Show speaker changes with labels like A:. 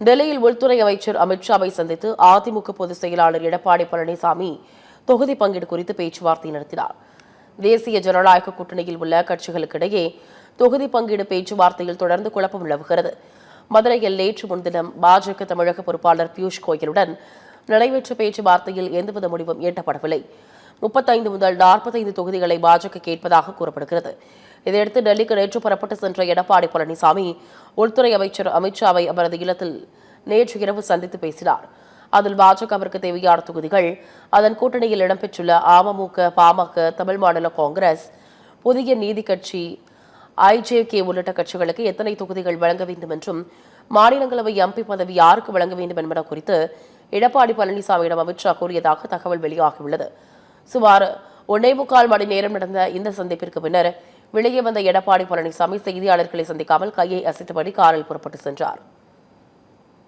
A: டெல்லியில் உள்துறை அமைச்சர் அமித்ஷாவை சந்தித்து அதிமுக பொதுச் செயலாளர் எடப்பாடி பழனிசாமி தொகுதி பங்கீடு குறித்து பேச்சுவார்த்தை நடத்தினார். தேசிய ஜனநாயக கூட்டணியில் உள்ள கட்சிகளுக்கிடையே தொகுதி பங்கீடு பேச்சுவார்த்தையில் தொடர்ந்து குழப்பம் நிலவுகிறது. மதுரையில் நேற்று முன்தினம் பாஜக தமிழக பொறுப்பாளர் பியூஷ் கோயலுடன் நடைபெற்ற பேச்சுவார்த்தையில் எந்தவித முடிவும் எட்டப்படவில்லை. 35 முதல் 45 தொகுதிகளை பாஜக கேட்பதாக கூறப்படுகிறது. இதையடுத்து டெல்லிக்கு நேற்று புறப்பட்டு சென்ற எடப்பாடி பழனிசாமி உள்துறை அமைச்சர் அமித்ஷாவை அவரது இல்லத்தில் நேற்று இரவு சந்தித்து பேசினார். அதில் பாஜகவிற்கு தேவையான தொகுதிகள், அதன் கூட்டணியில் இடம்பெற்றுள்ள அமமுக, பாமக, தமிழ் மாநில காங்கிரஸ், புதிய நீதி கட்சி, ஐஜேகே உள்ளிட்ட கட்சிகளுக்கு எத்தனை தொகுதிகள் வழங்க வேண்டும் என்றும் மாநிலங்களவை எம்பி பதவி யாருக்கு வழங்க வேண்டும் என்பது குறித்து எடப்பாடி பழனிசாமியிடம் அமித்ஷா கூறியதாக தகவல் வெளியாகியுள்ளது. சுமார் 1.25 மணி நேரம் நடந்த இந்த சந்திப்பிற்கு பின்னர் வெளியே வந்த எடப்பாடி பழனிசாமி செய்தியாளர்களை சந்திக்காமல் கையை அசைத்தபடி காரில் புறப்பட்டு சென்றார்.